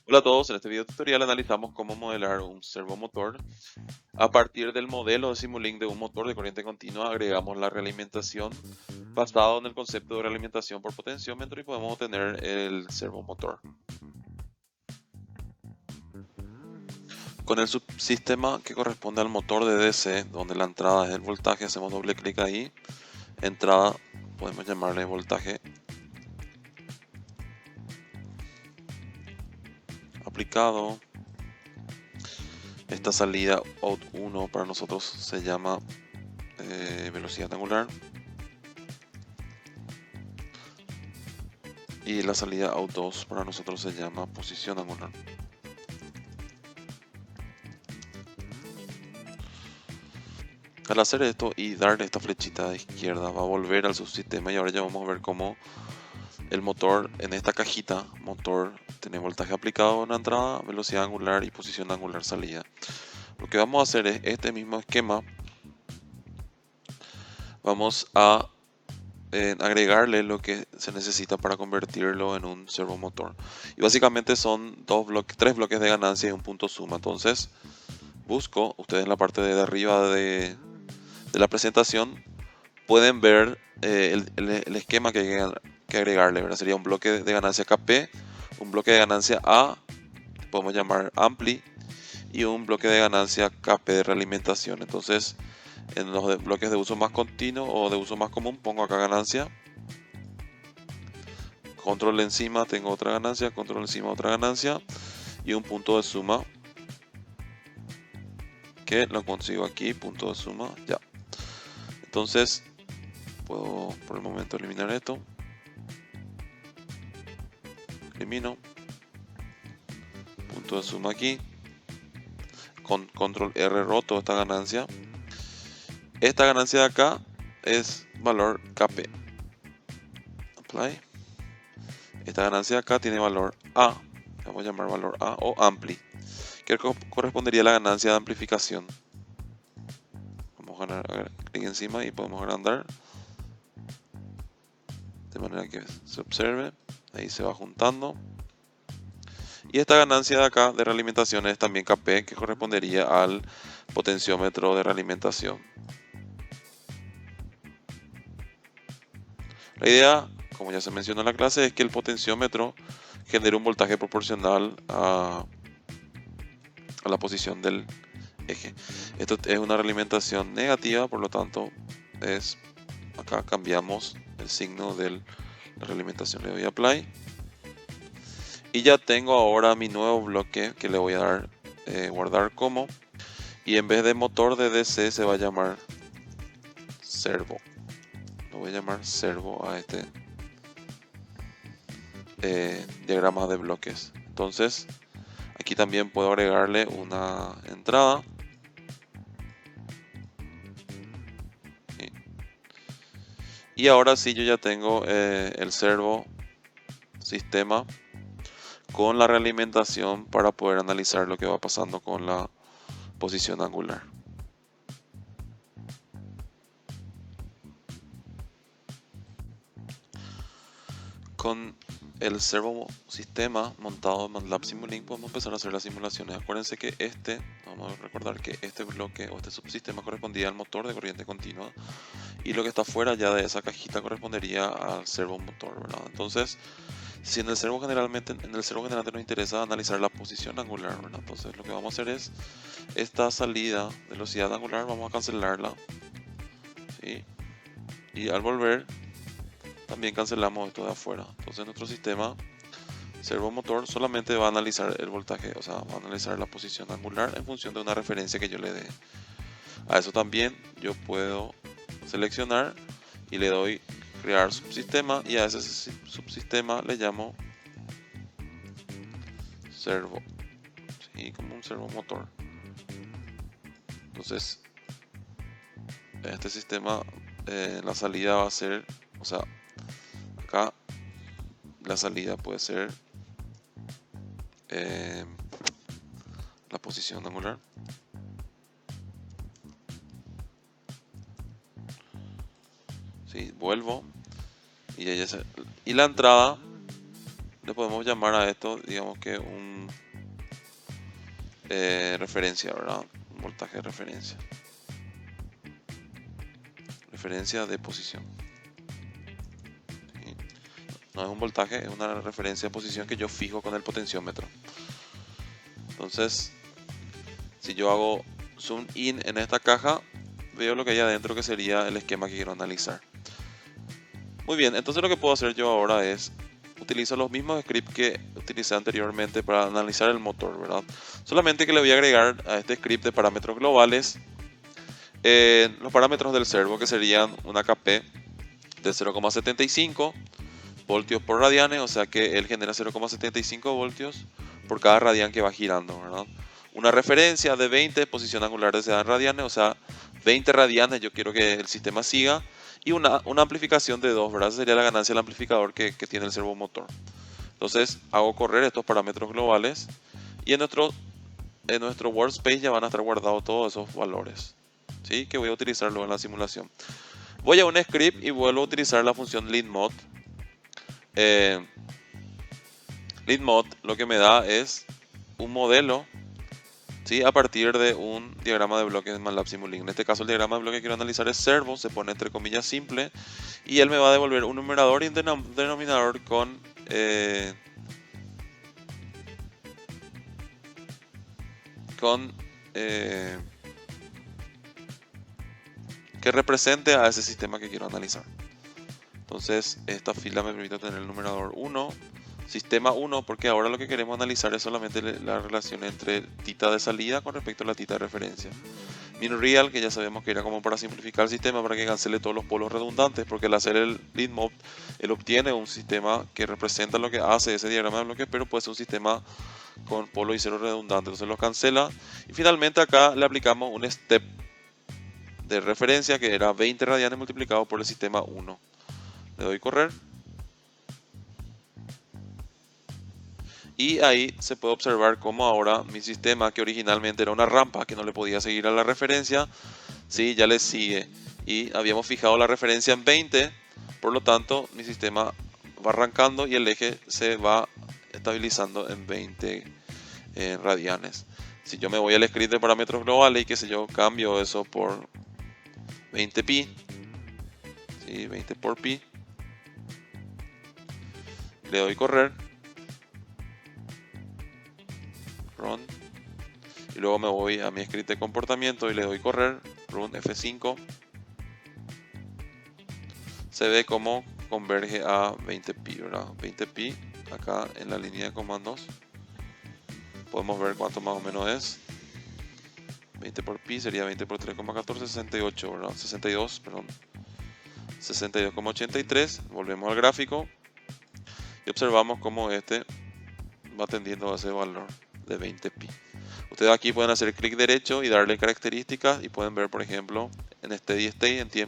Hola a todos, en este video tutorial analizamos cómo modelar un servomotor. A partir del modelo de Simulink de un motor de corriente continua agregamos la realimentación basado en el concepto de realimentación por potenciómetro y podemos obtener el servomotor. Con el subsistema que corresponde al motor de DC, donde la entrada es el voltaje, hacemos doble clic ahí. Entrada, podemos llamarle voltaje aplicado. Esta salida out 1 para nosotros se llama velocidad angular. Y la salida out 2 para nosotros se llama posición angular. Al hacer esto y darle esta flechita de izquierda va a volver al subsistema y ahora ya vamos a ver cómo el motor en esta cajita motor tiene voltaje aplicado en la entrada, velocidad angular y posición angular salida. Lo que vamos a hacer es este mismo esquema, vamos a agregarle lo que se necesita para convertirlo en un servomotor. Y básicamente son tres bloques de ganancia y un punto suma. Entonces busco, ustedes en la parte de arriba de la presentación pueden ver el esquema que hay que agregarle, ¿verdad? Sería un bloque de ganancia KP, un bloque de ganancia A, podemos llamar Ampli, y un bloque de ganancia KP de realimentación. Entonces, en los bloques de uso más continuo o de uso más común, pongo acá ganancia, control encima, tengo otra ganancia, control encima, otra ganancia, y un punto de suma, que lo consigo aquí, punto de suma, ya. Entonces, puedo por el momento eliminar esto. Elimino. Punto de suma aquí. Con control R roto esta ganancia. Esta ganancia de acá es valor KP. Apply. Esta ganancia de acá tiene valor A. Vamos a llamar valor A o ampli. Que correspondería a la ganancia de amplificación. Vamos a dar clic encima y podemos agrandar. De manera que se observe. Ahí se va juntando. Y esta ganancia de acá de realimentación es también KP, que correspondería al potenciómetro de realimentación. La idea, como ya se mencionó en la clase, es que el potenciómetro genere un voltaje proporcional a la posición del eje. Esto es una realimentación negativa, por lo tanto, acá cambiamos el signo de la realimentación. Le doy a apply. Y ya tengo ahora mi nuevo bloque que le voy a dar guardar como. Y en vez de motor de DC se va a llamar servo. Lo voy a llamar servo a este diagrama de bloques. Entonces, aquí también puedo agregarle una entrada. Y ahora sí yo ya tengo el servo sistema con la realimentación para poder analizar lo que va pasando con la posición angular. Con el servo sistema montado en MATLAB Simulink podemos empezar a hacer las simulaciones. Acuérdense que vamos a recordar que este bloque o este subsistema correspondía al motor de corriente continua y lo que está fuera ya de esa cajita correspondería al servomotor, ¿verdad? Entonces, si en el servo generalmente nos interesa analizar la posición angular, ¿verdad? Entonces lo que vamos a hacer es esta salida de velocidad angular vamos a cancelarla, ¿sí? Y al volver también cancelamos esto de afuera. Entonces nuestro sistema servomotor solamente va a analizar el voltaje, o sea, va a analizar la posición angular en función de una referencia que yo le dé. A eso también yo puedo seleccionar y le doy crear subsistema y a ese subsistema le llamo servo, ¿sí? Como un servomotor. Entonces, este sistema, la salida va a ser, o sea, acá la salida puede ser eh, la posición angular. ¿Sí? Vuelvo y la entrada le podemos llamar a esto, digamos que un referencia, ¿verdad? Un voltaje de referencia. Referencia de posición. ¿Sí? No es un voltaje, es una referencia de posición que yo fijo con el potenciómetro. Entonces, si yo hago zoom in en esta caja, veo lo que hay adentro, que sería el esquema que quiero analizar. Muy bien, entonces lo que puedo hacer yo ahora es utilizo los mismos scripts que utilicé anteriormente para analizar el motor, ¿verdad? Solamente que le voy a agregar a este script de parámetros globales los parámetros del servo, que serían una KP de 0,75 voltios por radianes, o sea que él genera 0,75 voltios por cada radian que va girando, ¿verdad? Una referencia de 20 posición angular de seda en radianes, o sea, 20 radianes yo quiero que el sistema siga, y una amplificación de 2, ¿verdad? Esa sería la ganancia del amplificador que tiene el servomotor. Entonces hago correr estos parámetros globales y en nuestro workspace ya van a estar guardados todos esos valores, ¿sí? Que voy a utilizar luego en la simulación. Voy a un script y vuelvo a utilizar la función leadMod. LeadMod lo que me da es un modelo, ¿sí? A partir de un diagrama de bloques de MATLAB Simulink. En este caso el diagrama de bloques que quiero analizar es servo, se pone entre comillas simple, y él me va a devolver un numerador y un denominador con eh, que represente a ese sistema que quiero analizar. Entonces esta fila me permite tener el numerador 1, sistema 1, porque ahora lo que queremos analizar es solamente la relación entre tita de salida con respecto a la tita de referencia. Min real, que ya sabemos que era como para simplificar el sistema, para que cancele todos los polos redundantes, porque al hacer el leadMod, él obtiene un sistema que representa lo que hace ese diagrama de bloques, pero puede ser un sistema con polos y ceros redundantes, entonces los cancela. Y finalmente acá le aplicamos un step de referencia que era 20 radianes multiplicado por el sistema 1. Le doy correr. Y ahí se puede observar cómo ahora mi sistema, que originalmente era una rampa que no le podía seguir a la referencia, sí, ya le sigue. Y habíamos fijado la referencia en 20, por lo tanto mi sistema va arrancando y el eje se va estabilizando en 20 radianes. Si yo me voy al script de parámetros globales y que sé yo, cambio eso por 20 pi, ¿sí? 20 por pi, le doy correr, run, y luego me voy a mi script de comportamiento y le doy correr, run F5, se ve como converge a 20 pi, ¿verdad? 20 pi acá en la línea de comandos. Podemos ver cuánto más o menos es. 20 por pi sería 20 por 3,14, 68, ¿verdad? 62, perdón. 62,83. Volvemos al gráfico y observamos cómo este va tendiendo a ese valor de 20 pi. Ustedes aquí pueden hacer clic derecho y darle características y pueden ver, por ejemplo, en steady state,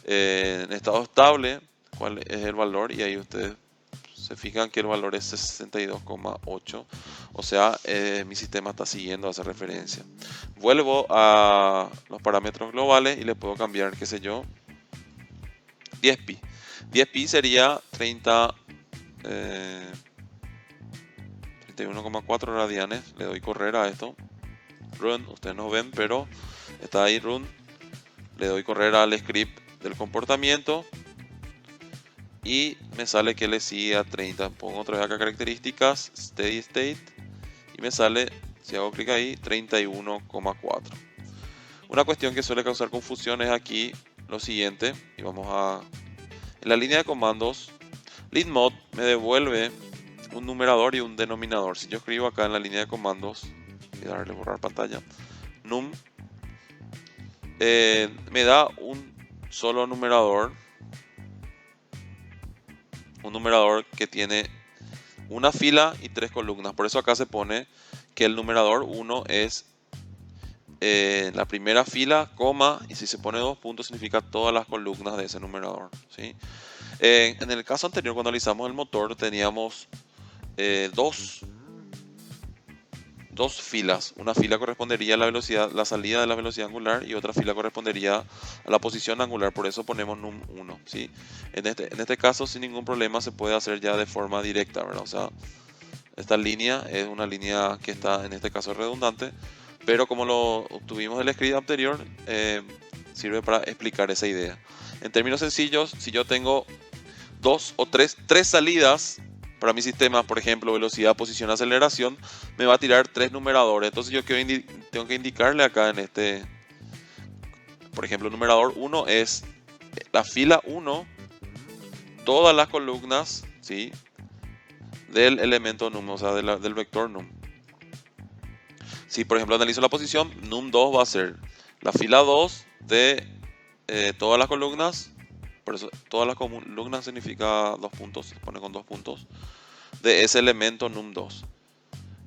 en estado estable, cuál es el valor, y ahí ustedes se fijan que el valor es 62,8, o sea, mi sistema está siguiendo esa referencia. Vuelvo a los parámetros globales y le puedo cambiar, qué sé yo, 10 pi. 10 pi sería 31,4 radianes. Le doy correr a esto. Run, ustedes no ven, pero está ahí run. Le doy correr al script del comportamiento y me sale que le sigue a 30. Pongo otra vez acá características, steady state, y me sale, si hago clic ahí, 31,4. Una cuestión que suele causar confusión es aquí lo siguiente, y vamos a... En la línea de comandos, leadMod me devuelve un numerador y un denominador. Si yo escribo acá en la línea de comandos, voy a darle borrar pantalla, num, me da un solo numerador, un numerador que tiene una fila y 3 columnas. Por eso acá se pone que el numerador 1 es la primera fila, coma, y si se pone 2 puntos significa todas las columnas de ese numerador, ¿sí? En el caso anterior, cuando analizamos el motor, teníamos dos dos filas. Una fila correspondería a la velocidad, la salida de la velocidad angular, y otra fila correspondería a la posición angular. Por eso ponemos num1, ¿sí? En este caso, sin ningún problema, se puede hacer ya de forma directa, ¿verdad? O sea, esta línea es una línea que está en este caso redundante, pero como lo obtuvimos del script anterior, sirve para explicar esa idea. En términos sencillos, si yo tengo dos o tres salidas para mi sistema, por ejemplo, velocidad, posición, aceleración, me va a tirar tres numeradores. Entonces yo tengo que indicarle acá en este, por ejemplo, el numerador 1 es la fila 1, todas las columnas, ¿sí?, del elemento num, o sea, del vector num. Si por ejemplo analizo la posición, num2 va a ser la fila 2 de todas las columnas. Por eso todas las columnas significa 2 puntos, se pone con 2 puntos, de ese elemento num2.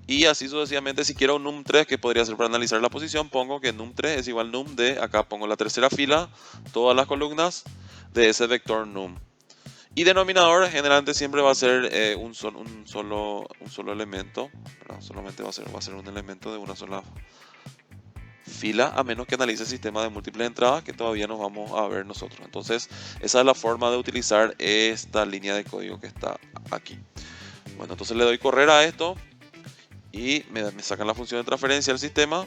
Y así sucesivamente, si quiero un num3, que podría ser para analizar la posición, pongo que num3 es igual num de, acá pongo la tercera fila, todas las columnas de ese vector num. Y denominador generalmente siempre va a ser un solo elemento, ¿verdad? Solamente va a ser un elemento de una sola fila, a menos que analice el sistema de múltiples entradas, que todavía nos vamos a ver nosotros. Entonces, esa es la forma de utilizar esta línea de código que está aquí. Bueno, entonces le doy correr a esto y me sacan la función de transferencia del sistema.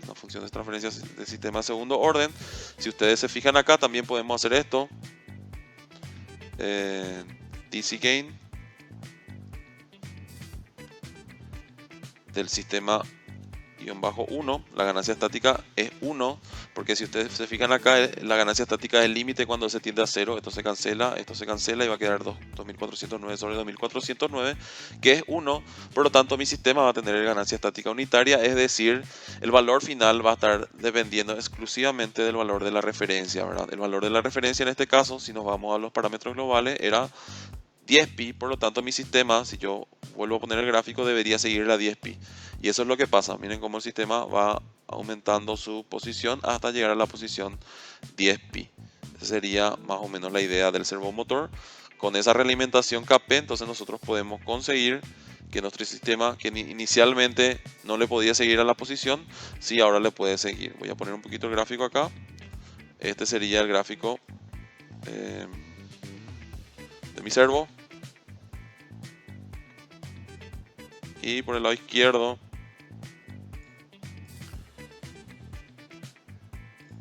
La función de transferencia del sistema de segundo orden. Si ustedes se fijan acá, también podemos hacer esto. DC gain del sistema -1, la ganancia estática es 1, porque si ustedes se fijan acá, la ganancia estática es el límite cuando se tiende a 0, esto se cancela y va a quedar 2409 sobre 2409, que es 1, por lo tanto mi sistema va a tener ganancia estática unitaria, es decir, el valor final va a estar dependiendo exclusivamente del valor de la referencia, ¿verdad? El valor de la referencia en este caso, si nos vamos a los parámetros globales, era 10pi, por lo tanto mi sistema, si yo vuelvo a poner el gráfico, debería seguir la 10pi. Y eso es lo que pasa. Miren cómo el sistema va aumentando su posición hasta llegar a la posición 10pi. Esa sería más o menos la idea del servomotor. Con esa realimentación KP, entonces nosotros podemos conseguir que nuestro sistema, que inicialmente no le podía seguir a la posición, sí ahora le puede seguir. Voy a poner un poquito el gráfico acá. Este sería el gráfico de mi servo. Y por el lado izquierdo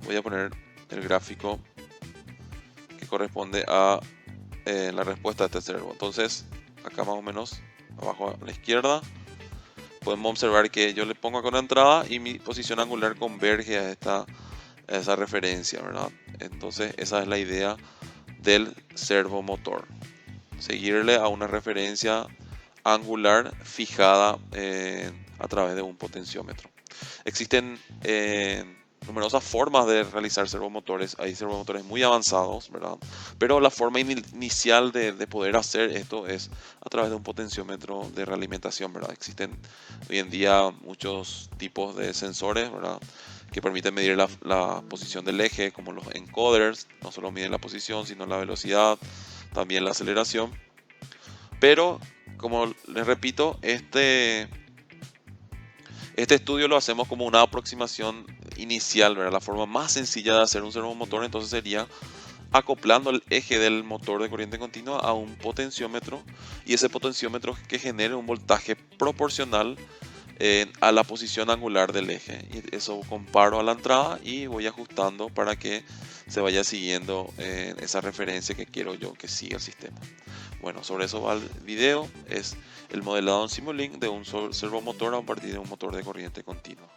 voy a poner el gráfico que corresponde a la respuesta de este servo. Entonces, acá más o menos abajo a la izquierda, podemos observar que yo le pongo acá una entrada y mi posición angular converge a esa referencia, ¿verdad? Entonces, esa es la idea del servomotor. Seguirle a una referencia angular fijada a través de un potenciómetro. Existen numerosas formas de realizar servomotores. Hay servomotores muy avanzados, ¿verdad? Pero la forma inicial de poder hacer esto es a través de un potenciómetro de realimentación, ¿verdad? Existen hoy en día muchos tipos de sensores, ¿verdad?, que permiten medir la posición del eje, como los encoders. No solo miden la posición, sino la velocidad, también la aceleración. Pero, como les repito, este estudio lo hacemos como una aproximación inicial, ¿verdad? La forma más sencilla de hacer un servomotor entonces sería acoplando el eje del motor de corriente continua a un potenciómetro, y ese potenciómetro que genere un voltaje proporcional a la posición angular del eje. Y eso comparo a la entrada y voy ajustando para que se vaya siguiendo esa referencia que quiero yo que siga el sistema. Bueno, sobre eso va el video. Es el modelado en Simulink de un servomotor a partir de un motor de corriente continua.